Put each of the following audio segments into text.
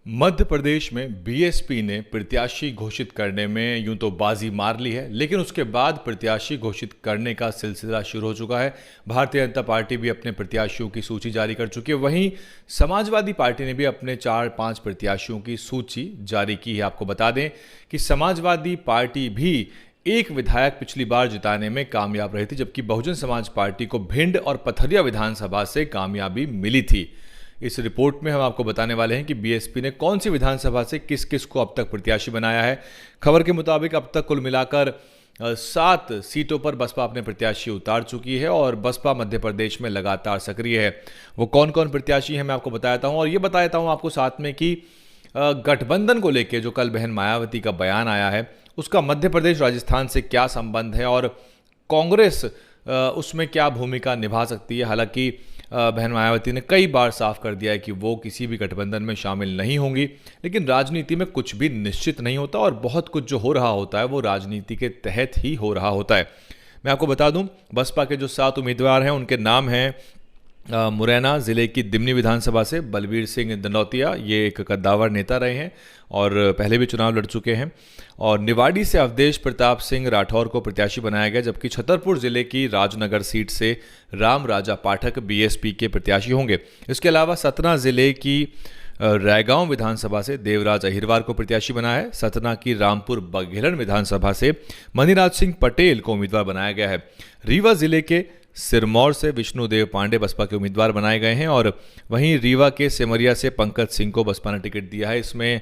मध्य प्रदेश में बीएसपी ने प्रत्याशी घोषित करने में यूं तो बाजी मार ली है, लेकिन उसके बाद प्रत्याशी घोषित करने का सिलसिला शुरू हो चुका है। भारतीय जनता पार्टी भी अपने प्रत्याशियों की सूची जारी कर चुकी है। वहीं समाजवादी पार्टी ने भी अपने 4-5 प्रत्याशियों की सूची जारी की है। आपको बता दें कि समाजवादी पार्टी भी एक विधायक पिछली बार जिताने में कामयाब रही थी, जबकि बहुजन समाज पार्टी को भिंड और पथरिया विधानसभा से कामयाबी मिली थी। इस रिपोर्ट में हम आपको बताने वाले हैं कि बीएसपी ने कौन सी विधानसभा से किस किस को अब तक प्रत्याशी बनाया है। खबर के मुताबिक अब तक कुल मिलाकर 7 सीटों पर बसपा अपने प्रत्याशी उतार चुकी है और बसपा मध्य प्रदेश में लगातार सक्रिय है। वो कौन कौन प्रत्याशी हैं मैं आपको बताता हूं, और ये बताता हूं आपको साथ में कि गठबंधन को लेकर जो कल बहन मायावती का बयान आया है उसका मध्य प्रदेश राजस्थान से क्या संबंध है और कांग्रेस उसमें क्या भूमिका निभा सकती है। हालांकि बहन मायावती ने कई बार साफ कर दिया है कि वो किसी भी गठबंधन में शामिल नहीं होंगी, लेकिन राजनीति में कुछ भी निश्चित नहीं होता और बहुत कुछ जो हो रहा होता है वो राजनीति के तहत ही हो रहा होता है। मैं आपको बता दूं, बसपा के जो 7 उम्मीदवार हैं उनके नाम हैं मुरैना जिले की दिमनी विधानसभा से बलबीर सिंह दंडौतिया, ये एक कद्दावर नेता रहे हैं और पहले भी चुनाव लड़ चुके हैं। और निवाड़ी से अवधेश प्रताप सिंह राठौर को प्रत्याशी बनाया गया, जबकि छतरपुर जिले की राजनगर सीट से राम राजा पाठक बीएसपी के प्रत्याशी होंगे। इसके अलावा सतना जिले की रायगांव विधानसभा से देवराज अहिरवार को प्रत्याशी बनाया है। सतना की रामपुर बघेलन विधानसभा से मनीराज सिंह पटेल को उम्मीदवार बनाया गया है। रीवा जिले के सिरमौर से विष्णुदेव पांडे बसपा के उम्मीदवार बनाए गए हैं और वहीं रीवा के सेमरिया से पंकज सिंह को बसपा ने टिकट दिया है। इसमें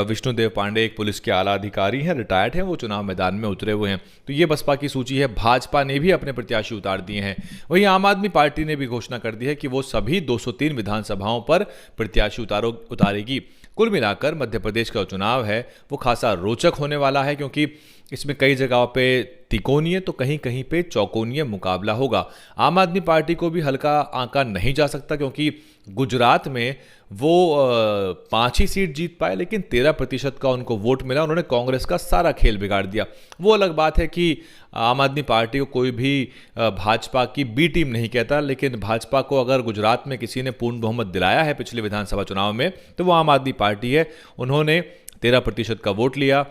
विष्णुदेव पांडे एक पुलिस के आला अधिकारी हैं, रिटायर्ड हैं, वो चुनाव मैदान में उतरे हुए हैं। तो ये बसपा की सूची है। भाजपा ने भी अपने प्रत्याशी उतार दिए हैं। वहीं आम आदमी पार्टी ने भी घोषणा कर दी है कि वो सभी 203 विधानसभाओं पर प्रत्याशी उतारेगी। कुल मिलाकर मध्य प्रदेश का चुनाव है वो खासा रोचक होने वाला है, क्योंकि इसमें कई जगहों पे तिकोनीय तो कहीं कहीं पे चौकोनीय मुकाबला होगा। आम आदमी पार्टी को भी हल्का आंका नहीं जा सकता, क्योंकि गुजरात में वो 5 ही सीट जीत पाए, लेकिन 13% का उनको वोट मिला। उन्होंने कांग्रेस का सारा खेल बिगाड़ दिया। वो अलग बात है कि आम आदमी पार्टी को कोई भी भाजपा की बी टीम नहीं कहता, लेकिन भाजपा को अगर गुजरात में किसी ने पूर्ण बहुमत दिलाया है पिछले विधानसभा चुनाव में तो वो आम आदमी पार्टी है। उन्होंने 13% का वोट लिया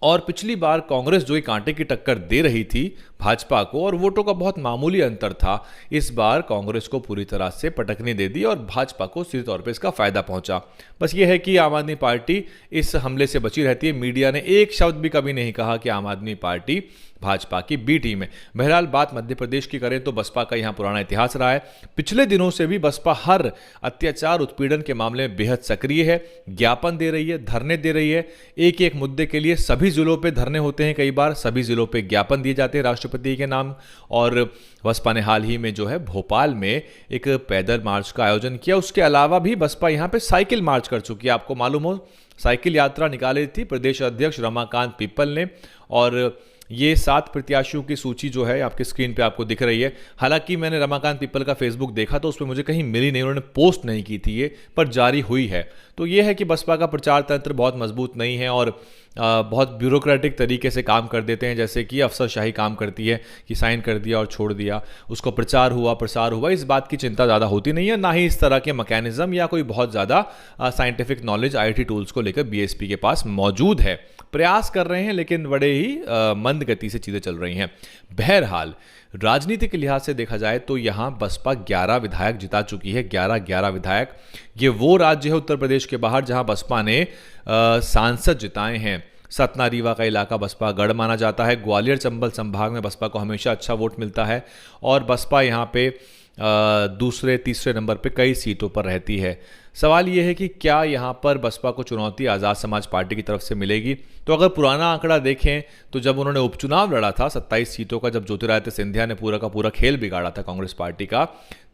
और पिछली बार कांग्रेस जो एक कांटे की टक्कर दे रही थी भाजपा को और वोटों का बहुत मामूली अंतर था, इस बार कांग्रेस को पूरी तरह से पटकनी दे दी और भाजपा को सीधे तौर पे इसका फायदा पहुंचा। बस ये है कि आम आदमी पार्टी इस हमले से बची रहती है। मीडिया ने एक शब्द भी कभी नहीं कहा कि आम आदमी पार्टी भाजपा की बी टीम है। बहरहाल बात मध्य प्रदेश की करें तो बसपा का यहां पुराना इतिहास रहा है। पिछले दिनों से भी बसपा हर अत्याचार उत्पीड़न के मामले में बेहद सक्रिय है, ज्ञापन दे रही है, धरने दे रही है। एक एक मुद्दे के लिए सभी जिलों पे धरने होते हैं, कई बार सभी जिलों पे ज्ञापन दिए जाते हैं राष्ट्रपति के नाम। और बसपा ने हाल ही में जो है भोपाल में एक पैदल मार्च का आयोजन किया। उसके अलावा भी बसपा यहां पे साइकिल मार्च कर चुकी है। आपको मालूम हो, साइकिल यात्रा निकाली थी प्रदेश अध्यक्ष रमाकांत पिप्पल ने, और ये 7 प्रत्याशियों की सूची जो है आपके स्क्रीन पे आपको दिख रही है। हालांकि मैंने रमाकांत पिप्पल का फेसबुक देखा तो उस पर मुझे कहीं मिली नहीं, उन्होंने पोस्ट नहीं की थी ये, पर जारी हुई है। तो ये है कि बसपा का प्रचार तंत्र बहुत मजबूत नहीं है और बहुत ब्यूरोक्रेटिक तरीके से काम कर देते हैं, जैसे कि अफसरशाही काम करती है कि साइन कर दिया और छोड़ दिया, उसको प्रचार हुआ प्रसार हुआ, इस बात की चिंता ज़्यादा होती नहीं है। ना ही इस तरह के मैकेनिज्म या कोई बहुत ज़्यादा साइंटिफिक नॉलेज आईटी टूल्स को लेकर बीएसपी के पास मौजूद है। प्रयास कर रहे हैं लेकिन बड़े ही मंद गति से चीज़ें चल रही हैं। बहरहाल राजनीति के लिहाज से देखा जाए तो यहां बसपा 11 विधायक जिता चुकी है। 11 विधायक। ये वो राज्य है उत्तर प्रदेश के बाहर जहां बसपा ने सांसद जिताए हैं। सतना रीवा का इलाका बसपा गढ़ माना जाता है। ग्वालियर चंबल संभाग में बसपा को हमेशा अच्छा वोट मिलता है और बसपा यहाँ पे दूसरे तीसरे नंबर पे कई सीटों पर रहती है। सवाल यह है कि क्या यहाँ पर बसपा को चुनौती आज़ाद समाज पार्टी की तरफ से मिलेगी। तो अगर पुराना आंकड़ा देखें तो जब उन्होंने उपचुनाव लड़ा था 27 सीटों का, जब ज्योतिरादित्य सिंधिया ने पूरा का पूरा खेल बिगाड़ा था कांग्रेस पार्टी का,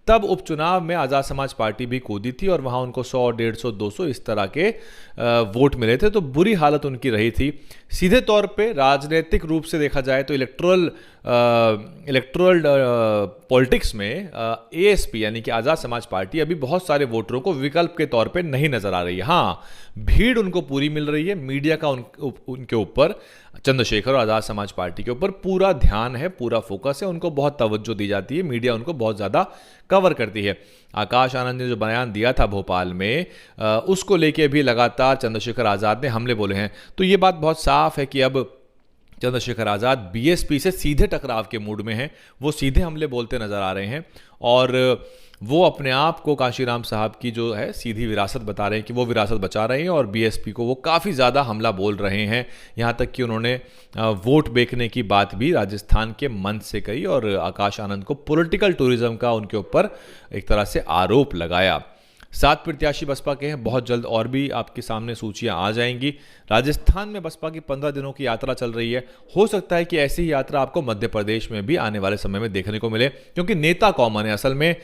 तब उपचुनाव में आज़ाद समाज पार्टी भी कूदी थी और वहाँ उनको 100, 150, 200 इस तरह के वोट मिले थे। तो बुरी हालत उनकी रही थी। सीधे तौर पे राजनीतिक रूप से देखा जाए तो इलेक्टोरल इलेक्टोरल पॉलिटिक्स में एएसपी यानी कि आज़ाद समाज पार्टी अभी बहुत सारे वोटरों को विकल्प के तौर पे नहीं नजर आ रही है। हाँ, भीड़ उनको पूरी मिल रही है, मीडिया का उनके ऊपर, चंद्रशेखर और आज़ाद समाज पार्टी के ऊपर पूरा ध्यान है, पूरा फोकस है, उनको बहुत तवज्जो दी जाती है, मीडिया उनको बहुत ज़्यादा कवर करती है। आकाश आनंद ने जो बयान दिया था भोपाल में, उसको लेके भी लगातार चंद्रशेखर आज़ाद ने हमले बोले हैं। तो ये बात बहुत साफ है कि अब चंद्रशेखर आज़ाद बीएसपी से सीधे टकराव के मूड में हैं, वो सीधे हमले बोलते नजर आ रहे हैं और वो अपने आप को कांशीराम साहब की जो है सीधी विरासत बता रहे हैं कि वो विरासत बचा रहे हैं और बीएसपी को वो काफ़ी ज़्यादा हमला बोल रहे हैं। यहाँ तक कि उन्होंने वोट बेचने की बात भी राजस्थान के मंच से कही और आकाश आनंद को पॉलिटिकल टूरिज्म का उनके ऊपर एक तरह से आरोप लगाया। 7 प्रत्याशी बसपा के हैं, बहुत जल्द और भी आपके सामने सूचियां आ जाएंगी। राजस्थान में बसपा की 15 दिनों की यात्रा चल रही है, हो सकता है कि ऐसी ही यात्रा आपको मध्य प्रदेश में भी आने वाले समय में देखने को मिले, क्योंकि नेता कॉमन है। असल में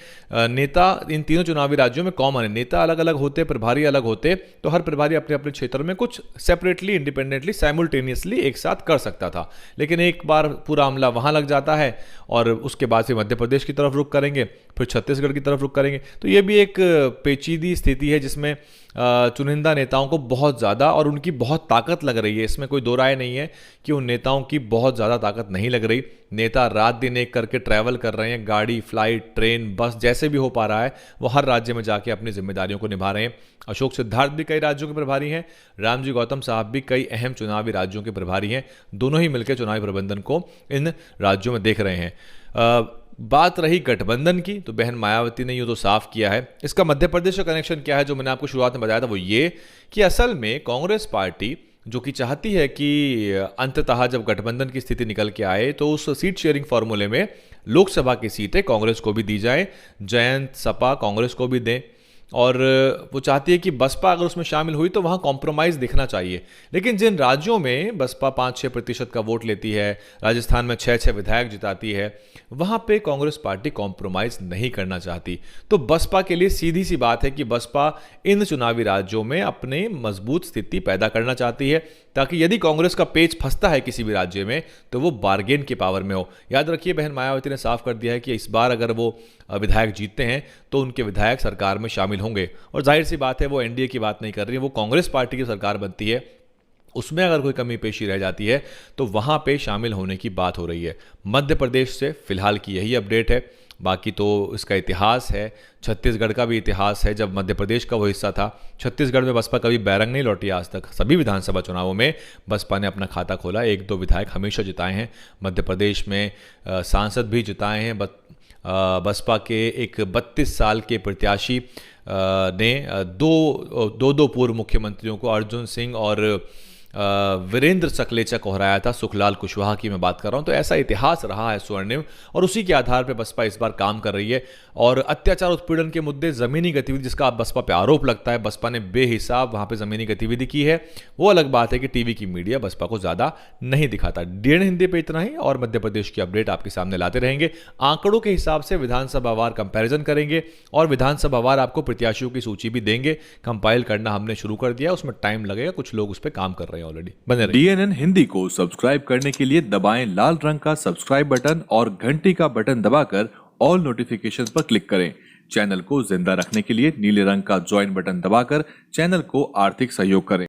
नेता इन तीनों चुनावी राज्यों में कॉमन है, नेता अलग अलग होते, प्रभारी अलग होते, तो हर प्रभारी अपने अपने क्षेत्र में कुछ सेपरेटली, इंडिपेंडेंटली, साइमल्टेनियसली एक साथ कर सकता था, लेकिन एक बार पूरा हमला वहां लग जाता है और उसके बाद फिर मध्य प्रदेश की तरफ रुख करेंगे, फिर छत्तीसगढ़ की तरफ रुख करेंगे। तो ये भी एक पेचीदी स्थिति है जिसमें चुनिंदा नेताओं को बहुत ज़्यादा और उनकी बहुत ताकत लग रही है। इसमें कोई दो राय नहीं है कि उन नेताओं की बहुत ज़्यादा ताकत नहीं लग रही। नेता रात दिन एक करके ट्रैवल कर रहे हैं, गाड़ी, फ्लाइट, ट्रेन, बस, जैसे भी हो पा रहा है वो हर राज्य में जाके अपनी जिम्मेदारियों को निभा रहे हैं। अशोक सिद्धार्थ भी कई राज्यों के प्रभारी हैं, रामजी गौतम साहब भी कई अहम चुनावी राज्यों के प्रभारी हैं। दोनों ही मिलकर चुनावी प्रबंधन को इन राज्यों में देख रहे हैं। बात रही गठबंधन की, तो बहन मायावती ने यूँ तो साफ किया है। इसका मध्य प्रदेश का कनेक्शन क्या है, जो मैंने आपको शुरुआत में बताया था, वो ये कि असल में कांग्रेस पार्टी जो कि चाहती है कि अंततः जब गठबंधन की स्थिति निकल के आए तो उस सीट शेयरिंग फॉर्मूले में लोकसभा की सीटें कांग्रेस को भी दी जाए, जयंत, सपा कांग्रेस को भी दें, और वो चाहती है कि बसपा अगर उसमें शामिल हुई तो वहाँ कॉम्प्रोमाइज़ दिखना चाहिए। लेकिन जिन राज्यों में बसपा 5-6% का वोट लेती है, राजस्थान में 6-6 विधायक जिताती है, वहाँ पे कांग्रेस पार्टी कॉम्प्रोमाइज़ नहीं करना चाहती। तो बसपा के लिए सीधी सी बात है कि बसपा इन चुनावी राज्यों में अपने मजबूत स्थिति पैदा करना चाहती है, ताकि यदि कांग्रेस का पेच फंसता है किसी भी राज्य में तो वो बार्गेन की पावर में हो। याद रखिए, बहन मायावती ने साफ कर दिया है कि इस बार अगर वो विधायक जीतते हैं तो उनके विधायक सरकार में शामिल होंगे, और जाहिर सी बात है वो एनडीए की बात नहीं कर रही है, वो कांग्रेस पार्टी की सरकार बनती है, उसमें अगर कोई कमी पेशी रह जाती है तो वहाँ पे शामिल होने की बात हो रही है। मध्य प्रदेश से फिलहाल की यही अपडेट है, बाकी तो इसका इतिहास है, छत्तीसगढ़ का भी इतिहास है। जब मध्य प्रदेश का वो हिस्सा था, छत्तीसगढ़ में बसपा कभी बैरंग नहीं लौटी आज तक। सभी विधानसभा चुनावों में बसपा ने अपना खाता खोला, 1-2 विधायक हमेशा जिताए हैं। मध्य प्रदेश में सांसद भी जिताए हैं। बसपा के एक 32 साल के प्रत्याशी ने दो पूर्व मुख्यमंत्रियों को, अर्जुन सिंह और वीरेंद्र सकलेचा को हराया था। सुखलाल कुशवाहा की मैं बात कर रहा हूं। तो ऐसा इतिहास रहा है स्वर्णिम, और उसी के आधार पे बसपा इस बार काम कर रही है। और अत्याचार उत्पीड़न के मुद्दे, जमीनी गतिविधि जिसका बसपा पे आरोप लगता है, बसपा ने बेहिसाब वहां पे जमीनी गतिविधि की है, वो अलग बात है कि टीवी की मीडिया बसपा को ज्यादा नहीं दिखाता। डीएन हिंदी पे इतना ही, और मध्य प्रदेश की अपडेट आपके सामने लाते रहेंगे। आंकड़ों के हिसाब से विधानसभावार कंपैरिजन करेंगे और विधानसभावार आपको प्रत्याशियों की सूची भी देंगे। कंपाइल करना हमने शुरू कर दिया, उसमें टाइम लगेगा, कुछ लोग उस पर काम कर रहे हैं ऑलरेडी। बने रहिए। डीएनएन हिंदी को सब्सक्राइब करने के लिए दबाएं लाल रंग का सब्सक्राइब बटन और घंटी का बटन दबाकर ऑल नोटिफिकेशंस पर क्लिक करें। चैनल को जिंदा रखने के लिए नीले रंग का ज्वाइन बटन दबाकर चैनल को आर्थिक सहयोग करें।